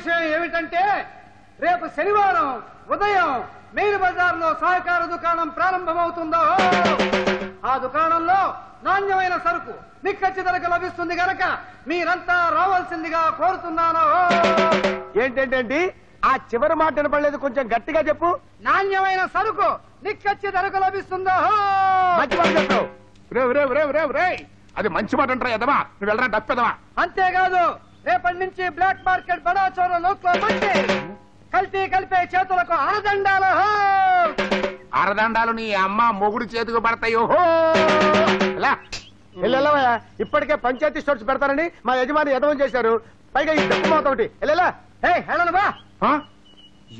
విషయం ఏమిటంటే రేపు శనివారం ఉదయం మెయిన్ బజార్లో సహకార దుకాణం ప్రారంభమవుతుందో ఆ దుకాణంలో నాణ్యమైన సరుకు నిక్కచ్చి ధరకు లభిస్తుంది గనక మీరంతా రావాల్సిందిగా కోరుతున్నాను. ఏంటంటే ఆ చివరి మాట వినపడలేదు, కొంచెం గట్టిగా చెప్పు. నాణ్యమైన సరుకు నిక్కచ్చి ధరకు లభిస్తుందో. అది మంచి మాట అంటారా ఎదవా? నువ్వు వెళ్ళరా డప్పెదవా? అంతేకాదు రేపటి నుంచి బ్లాక్ మార్కెట్ బడా చోర నోట్లో మంచి కల్తీ కలిపే చేతులకు అరదండాలు. అరదండాలు నీ అమ్మ మొగుడు చేతికి పడతాయో. ఇప్పటికే పంచాయతీ స్టోర్స్ పెడతారని మా యజమాని యదవం చేశారు. పైగా ఈ డబ్బు మాత ఒకటి వెళ్ళనువా?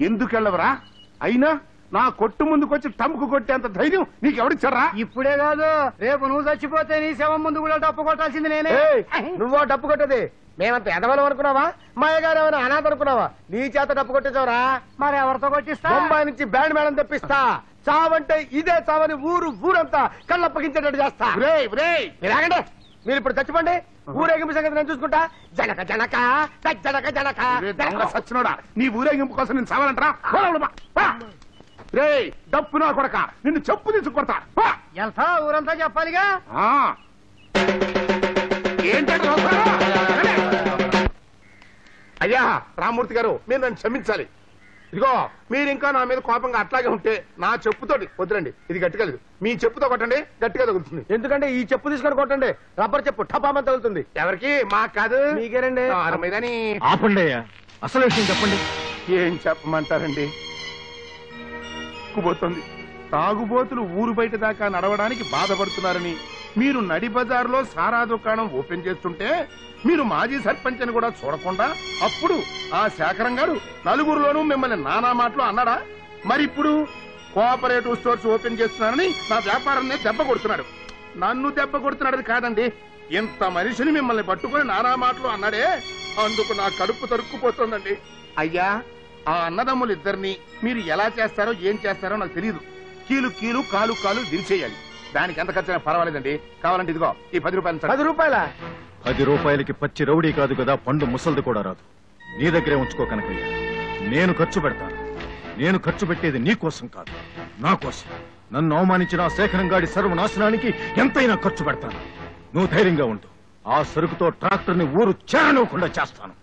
ఎందుకు వెళ్ళవరా? అయినా నా కొట్టు ముందుకొచ్చి టంపుకు కొట్టేంత ధైర్యం నీకెవడిచ్చారా? ఇప్పుడే కాదు, రేపు నువ్వు చచ్చిపోతే నీ శవం ముందు కూడా డప్పు కొట్టాల్సింది నేనే. నువ్వో డప్పు కొట్టేది? మేమంత ఎదవలం అనుకున్నావా? మా అయ్యగారు ఏమైనా అనాథ అనుకున్నావా? నీ చేత డప్పు కొట్టేసావరా? మరి ఎవరితో కొట్టిస్తా? బొంబాయి నుంచి బ్యాండ్ మేడం తెప్పిస్తా. చావంటే ఇదే చావని ఊరంతా కళ్ళప్పగించేటట్టు చేస్తా. మీరాగండి, మీరు ఇప్పుడు చచ్చిపోండి. ఊరేగింపు సంగతి నేను చూసుకుంటా. జనక జనక జనక జనక సచ్చినోడా, నీ ఊరేగింపు కోసం నేను చావాలంటరా? రే డప్పు నా కొడక, నిన్ను చెప్పు తీసుకొడతా. వెళ్తా, ఊరంతా చెప్పాలిగా. ఏంటంటే అయ్యా రామూర్తి గారు, మీరు నన్ను క్షమించాలి. ఇదిగో మీరు ఇంకా నా మీద కోపంగా అట్లాగే ఉంటే నా చెప్పుతోటి వద్దురండి. ఇది గట్టిగా లేదు, మీ చెప్పుతో కొట్టండి, గట్టిగా తగులుతుంది. ఎందుకంటే ఈ చెప్పు తీసుకొని కొట్టండి, రబ్బర్ చెప్పు టపామని తగులుతుంది. ఎవరికి? మాకు కాదు, మీకేనండి. మీదని ఆపండి అయ్యా, అసలు విషయం చెప్పండి. ఏం చెప్పమంటారండి? పోతుంది తాగుబోతులు ఊరు బయట దాకా నడవడానికి బాధపడుతున్నారని మీరు నడి బజార్లో సారా దుకాణం ఓపెన్ చేస్తుంటే మీరు మాజీ సర్పంచ్ అని కూడా చూడకుండా అప్పుడు ఆ శేఖరం గారు నలుగురులోనూ మిమ్మల్ని నానా మాటలు అన్నాడా? మరి ఇప్పుడు కోఆపరేటివ్ స్టోర్స్ ఓపెన్ చేస్తున్నారని నా వ్యాపారాన్ని దెబ్బ కొడుతున్నాడు. నన్ను దెబ్బ కొడుతున్నాడని కాదండి, ఇంత మనిషిని మిమ్మల్ని పట్టుకుని నానా మాటలు అన్నాడే, అందుకు నా కడుపు తరుక్కుపోతుందండి. అయ్యా, ఆ అన్నదమ్ములు ఇద్దరిని మీరు ఎలా చేస్తారో ఏం చేస్తారో నాకు తెలియదు. కీలు కీలు కాలు కాలు దించేయాలి. దానికి ఎంత ఖర్చు అయినా పర్వాలేదండి. కావాలంటే ఇదిగో ఈ 10 రూపాయలు. 10 రూపాయల? 10 రూపాయలకి పచ్చి రౌడీ కాదు కదా, పండు ముసల్ది కూడా రాదు. నీ దగ్గరే ఉంచుకో కనకయ్య, నేను ఖర్చు పెడతాను. నేను ఖర్చు పెట్టేది నీ కోసం కాదు, నా కోసం. నన్ను అవమానించిన ఆ శేఖరం గాడి సర్వనాశనానికి ఎంతైనా ఖర్చు పెడతాను. నువ్వు ధైర్యంగా ఉండు. ఆ సరుకుతో ట్రాక్టర్ ని ఊరు చేరనివ్వకుండా చేస్తాను.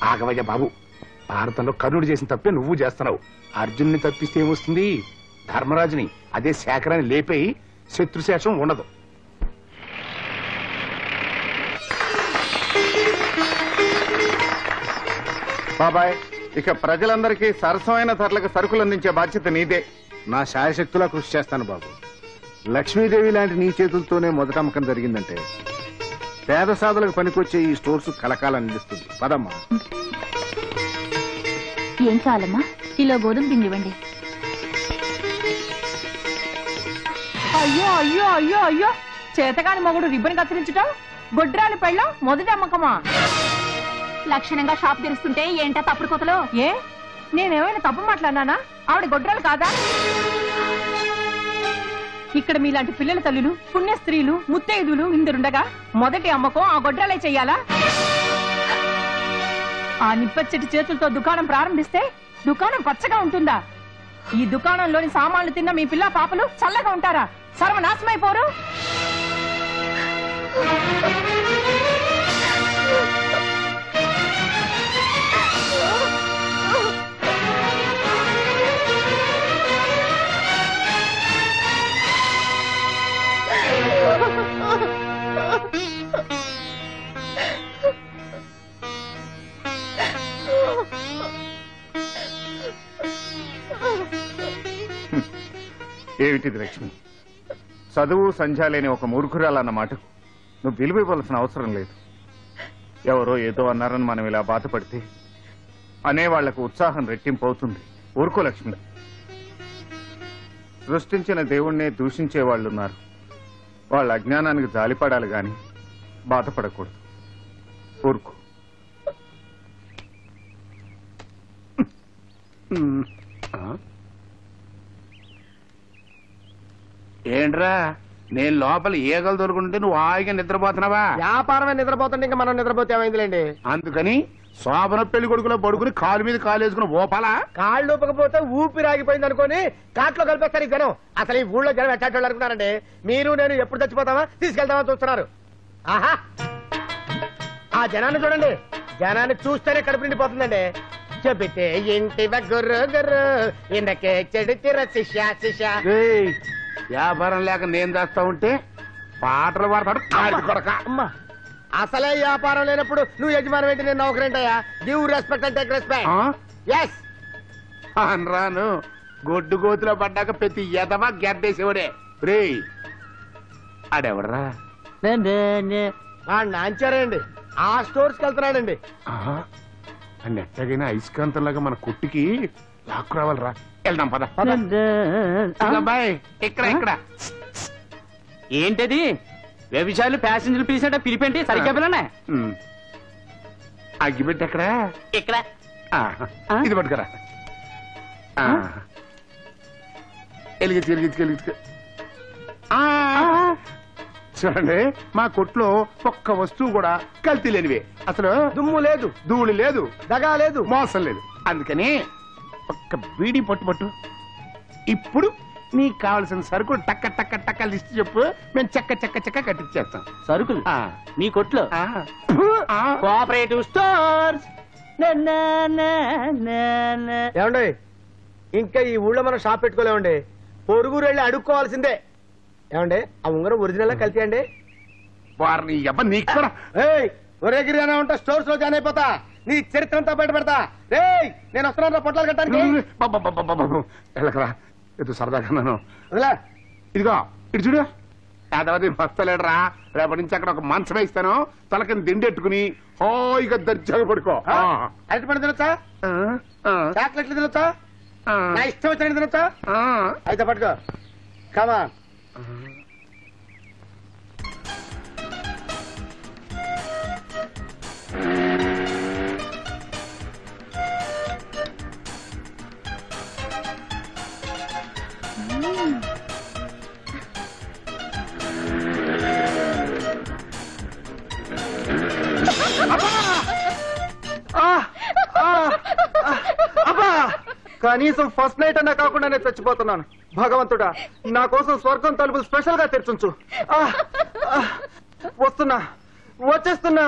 ఆగవయ్య బాబు, భారతంలో కర్ణుడు చేసిన తప్పే నువ్వు చేస్తున్నావు. అర్జున్ని తప్పిస్తే ఏమొస్తుంది? ధర్మరాజుని, అదే శేఖరాన్ని లేపేయి, శత్రుశేషం ఉండదు. బాబాయ్, ఇక ప్రజలందరికీ సరసమైన ధరలకు సరుకులు అందించే బాధ్యత నీదే. నా శాయశక్తులా కృషి చేస్తాను బాబు. లక్ష్మీదేవి లాంటి నీ చేతులతోనే మొదట అమ్మకం జరిగిందంటే పేద సాధులకు పనికొచ్చే ఈ స్టోర్స్ కలకాలం నిలుస్తుంది. పదమ్మా. ఏం కావాలమ్మా? కిలో గోధుమ పిండి ఇవ్వండి. అయ్యో అయ్యో అయ్యో అయ్యో, చేతగాని మొగుడు రిబ్బన్ కత్తిరించటం, గొడ్రాలి పెళ్ళం మొదటి అమ్మకమా? లక్షణంగా షాప్ తెరుస్తుంటే ఏంటా తప్పుడు కొతలో? ఏ, నేనేమైనా తప్పు మాట్లాడినానా? ఆవిడ గొడ్రాలు కాదా? ఇక్కడ మీలాంటి పిల్లల తల్లులు, పుణ్య స్త్రీలు, ముత్తైదులు ఇందరుండగా మొదటి అమ్మకం ఆ గొడ్రాలే చెయ్యాలా? ఆ నిప్పచ్చటి చేతులతో దుకాణం ప్రారంభిస్తే దుకాణం పచ్చగా ఉంటుందా? ఈ దుకాణంలోని సామాన్లు తిన్న మీ పిల్ల పాపలు చల్లగా ఉంటారా? సర్వనాశమైపోరు. ఏమిటిది లక్ష్మి? చదువు సంధ్య లేని ఒక మూర్ఖురాలన్న మాటకు నువ్వు విలువ ఇవ్వాల్సిన అవసరం లేదు. ఎవరో ఏదో అన్నారని మనం ఇలా బాధపడితే అనేవాళ్లకు ఉత్సాహం రెట్టింపు అవుతుంది. ఊరుకో లక్ష్మి. సృష్టించిన దేవుణ్ణే దూషించే వాళ్ళున్నారు. వాళ్ళ అజ్ఞానానికి జాలిపడాలి గాని బాధపడకూడదు. ఊరుకో. ఏంట్రా, నేను లోపల ఈగలు దొరుకుంటే నువ్వు హాయిగా నిద్రపోతున్నావా? వ్యాపారమే నిద్రపోతుంటే ఇంకా మనం నిద్రపోతే ఏమైందిలేండి. అందుకని శోభన పెళ్లి కొడుకులో పడుకుని కాలు మీద కాలు వేసుకుని ఓపాలా? కాళ్ళు ఊపకపోతే ఊపిరి ఆగిపోయింది అనుకోని కాట్లో కలిపేస్తారు ఈ జనం. అసలు ఈ ఊళ్ళో జనం ఎట్టాటోళ్ళు అనుకున్నారండి. మీరు నేను ఎప్పుడు చచ్చిపోతామా తీసుకెళ్తామా చూస్తున్నారు. ఆహా, ఆ జనాన్ని చూడండి. జనాన్ని చూస్తేనే కడుపు నిండిపోతుందండి. చెబితే ఇంటి గుర్రు గుర్రు ఇందకే చెడితిర శిష్య శిష్య. ఏయ్, వ్యాపారం లేక నేను చేస్తా ఉంటే పాటలు పాడతాడు కాడి కొడక. అమ్మా, అసలే వ్యాపారం లేనప్పుడు నువ్వు యజమాని ఏంటి, నేను నౌకరేంటయ్యా? Give respect and take respect. Yes, రాను గొడ్డు గోతులో పడ్డాక ప్రతి ఎదవా గెద్దేసేవాడే. రే ఆడెవడరా? నాంచారండి. ఆ స్టోర్స్కి వెళ్తున్నాడండి. అని ఎట్టగైనా ఐస్కాంతంలాగా మన కొట్టికి లాక్కు రావాలరా. వెళ్దాం పద. బాయ్, ఇక్కడ ఇక్కడ ఏంటది? వ్యభిచారులు ప్యాసింజర్లు పిలిచేట పిలిపేంటి? సరిగ్గా పిల్లనే. అగ్గిపెట్టి ఎక్కడ? ఇక్కడ ఇది పట్టుకరా. ఎలిగించు ఎలిగించు ఎలిగించు. చూడండి, మా కొట్లో ఒక్క వస్తువు కూడా కల్తీ లేనివే. అసలు దుమ్ము లేదు, ధూళి లేదు, దగా లేదు, మోసం లేదు. అందుకని ఒక్క బీడీ పట్టు. ఇప్పుడు నీకు కావలసిన సరుకులు టక్క టక్క టక్క లిస్ట్ చెప్పు. మేము చెక్క చెక్క చెక్క కట్టించేస్తాం. సరుకులు మీ కొట్లో? Cooperative stores. ఏమండి, ఇంకా ఈ ఊళ్ళో మనం షాప్ పెట్టుకోలేమండి. పొరుగురు వెళ్ళి అడుక్కోవాల్సిందే. ఏమండి, ఆ ఉంగరం ఒరిజినల్ కల్తీ అండి? వారిని ఎవరు నీకు కూడా. ఒరే గిరినా ఉంటే స్టోర్స్ లో జాయిన్ అయిపోతా. నీ చరిత్ర అంతా బయట పెడతా. రేయ్, నేను వస్తున్నాను పొట్లాలు కట్టడానికి. వెళ్ళకరా, ఏదో సరదాగా నన్ను ఇదిగో ఇటు చూడు. యాదవది మస్తలేడరా. రేపటి నుంచి అక్కడ ఒక మంచం వేస్తాను. తలకింద దిండెట్టుకుని హాయిగా దర్జాగా పడుకో. అరటి పండు తినొచ్చా? చాక్లెట్లు తినొచ్చా? నా ఇష్టం వచ్చినట్టు తినొచ్చా? అయితే పట్టుకో. కమా. కనీసం ఫస్ట్ నైట్ అన్నా కాకుండా నేను చచ్చిపోతున్నాను. భగవంతుడా, నా కోసం స్వర్గం తలుపులు స్పెషల్ గా తెరిచుంచు. వస్తున్నా, వచ్చేస్తున్నా.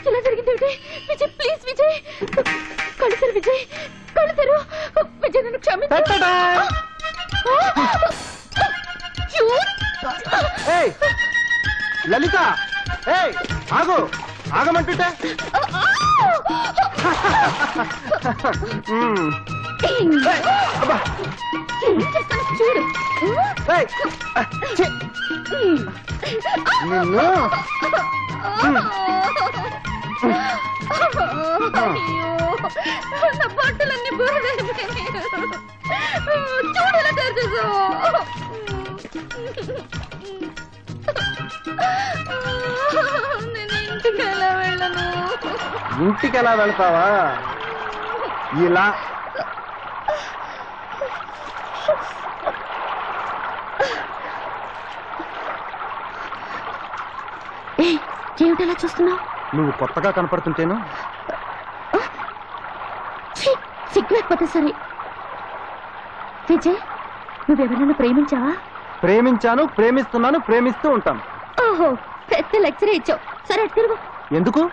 ఇలా జరిగింది విజయ్. ప్లీజ్ విజయ్, కళ్ళు విజయ్, కళ్ళు తెరు. విజయ్, నన్ను క్షమించు. లలిత, ఆగు, ఆగమంటుంటే. ఏం చేస్తానో చూడు. ఏయ్, ఛీ, నిన్ను అయ్యో, నా బట్టలన్నీ బురదైపోయినాయి. చూడు ఎలా తయారు చేసావు. నేను ఇంటికి ఎలా వెళ్ళను? ఇంటికి ఎలా వెళ్తావా? ఇలా ఏమిటలా చూస్తున్నావు? నువ్వు కొత్తగా కనపడుతుంటేను. సిగ్గు లేకపోతే సరే. విజయ్, నువ్వెవరైనా ప్రేమించావా? ప్రేమించాను, ప్రేమిస్తున్నాను, ప్రేమిస్తూ ఉంటాను. ఓహో, పెద్ద లెక్చర్ ఇచ్చావు. సరే అటు తిరుగు. ఎందుకు?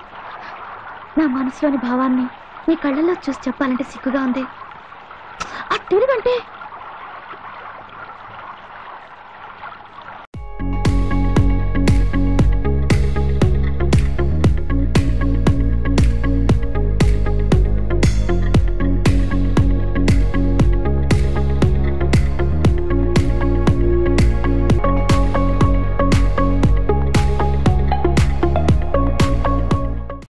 నా మనసులోని భావాన్ని నీ కళ్ళల్లో చూసి చెప్పాలంటే సిగ్గుగా ఉంది. అటు తిరుగంటే